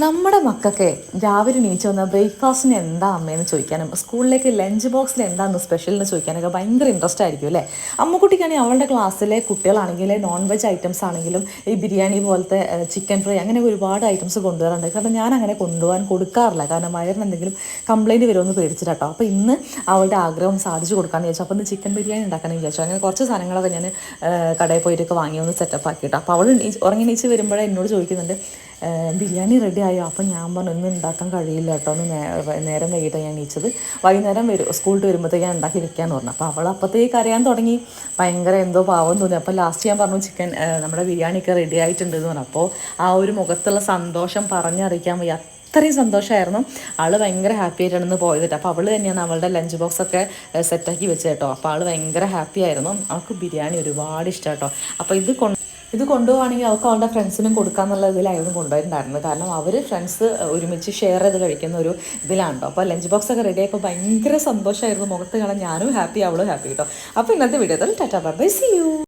നമ്മുടെ മക്കൾക്ക് രാവിലെ എണീച്ച് വന്നാൽ ബ്രേക്ക്ഫാസ്റ്റിന് എന്താ അമ്മയെന്ന് ചോദിക്കാനും സ്കൂളിലേക്ക് ലഞ്ച് ബോക്സിൽ എന്താണെന്ന് സ്പെഷ്യൽ എന്ന് ചോദിക്കാനൊക്കെ ഭയങ്കര ഇൻട്രസ്റ്റ് ആയിരിക്കും അല്ലേ. അമ്മുക്കുട്ടിക്കാണെങ്കിൽ അവളുടെ ക്ലാസ്സിലെ കുട്ടികളാണെങ്കിൽ നോൺ വെജ് ഐറ്റംസ് ആണെങ്കിലും ഈ ബിരിയാണി പോലത്തെ ചിക്കൻ ഫ്രൈ അങ്ങനെ ഒരുപാട് ഐറ്റംസ് കൊണ്ടുവരാറുണ്ട്. കാരണം ഞാൻ അങ്ങനെ കൊണ്ടുപോകാൻ കൊടുക്കാറില്ല, കാരണം വയറിന് എന്തെങ്കിലും കംപ്ലയിൻറ്റ് വരുമെന്ന് പേടിച്ചിട്ടോ. അപ്പോൾ ഇന്ന് അവളുടെ ആഗ്രഹം സാധിച്ചു കൊടുക്കാമെന്ന് വിചാരിച്ചു. അപ്പോൾ ഇന്ന് ചിക്കൻ ബിരിയാണി ഉണ്ടാക്കാമെന്ന് വിചാരിച്ചു. അങ്ങനെ കുറച്ച് സാധനങ്ങളൊക്കെ ഞാൻ കടയിൽ പോയിട്ടൊക്കെ വാങ്ങി ഒന്ന് സെറ്റപ്പ് ആക്കിയിട്ടോ. അപ്പോൾ അവൾ ഉറങ്ങി എണീച്ച് വരുമ്പോഴേ എന്നോട് ചോദിക്കുന്നുണ്ട് ബിരിയാണി റെഡി ആയോ. അപ്പം ഞാൻ പറഞ്ഞു ഇന്ന് ഉണ്ടാക്കാൻ കഴിയില്ല കേട്ടോ, ഒന്ന് നേരം വൈകിട്ട് ഞാൻ എണീച്ചത്, വൈകുന്നേരം സ്കൂളിൽ വരുമ്പോഴത്തേക്ക് ഞാൻ ഉണ്ടാക്കി വെക്കാമെന്ന് പറഞ്ഞു. അപ്പോൾ അവൾ അപ്പോഴത്തേക്ക് അറിയാൻ തുടങ്ങി, ഭയങ്കര എന്തോ പാവം തോന്നി. അപ്പോൾ ലാസ്റ്റ് ഞാൻ പറഞ്ഞു ചിക്കൻ നമ്മുടെ ബിരിയാണിയൊക്കെ റെഡി ആയിട്ടുണ്ട് എന്ന് പറഞ്ഞു. അപ്പോൾ ആ ഒരു മുഖത്തുള്ള സന്തോഷം പറഞ്ഞറിയിക്കാൻ വയ്യ, അത്രയും സന്തോഷമായിരുന്നു. ആൾ ഭയങ്കര ഹാപ്പി ആയിട്ടാണ് പോയത്. അപ്പോൾ അവൾ തന്നെയാണ് അവളുടെ ലഞ്ച് ബോക്സൊക്കെ സെറ്റാക്കി വെച്ചത് കേട്ടോ. അപ്പോൾ ആൾ ഭയങ്കര ഹാപ്പി ആയിരുന്നു. അവൾക്ക് ബിരിയാണി ഒരുപാട് ഇഷ്ടം കേട്ടോ. അപ്പോൾ ഇത് കൊണ്ടുപോവുകയാണെങ്കിൽ അവൾക്ക് അവളുടെ ഫ്രണ്ട്സിനും കൊടുക്കാമെന്നുള്ള ഇതിലായിരുന്നു കൊണ്ടുപോയിട്ടുണ്ടായിരുന്നത്. കാരണം അവർ ഫ്രണ്ട്സ് ഒരുമിച്ച് ഷെയർ ചെയ്ത് കഴിക്കുന്ന ഒരു ഇതിലാണ് കേട്ടോ. അപ്പോൾ ലഞ്ച് ബോക്സൊക്കെ റെഡി ആയപ്പോൾ ഭയങ്കര സന്തോഷമായിരുന്നു മുഖത്ത് കാണാൻ. ഞാനും ഹാപ്പി, അവളും ഹാപ്പി കേട്ടോ. അപ്പോൾ ഇന്നത്തെ video tata bye, see U.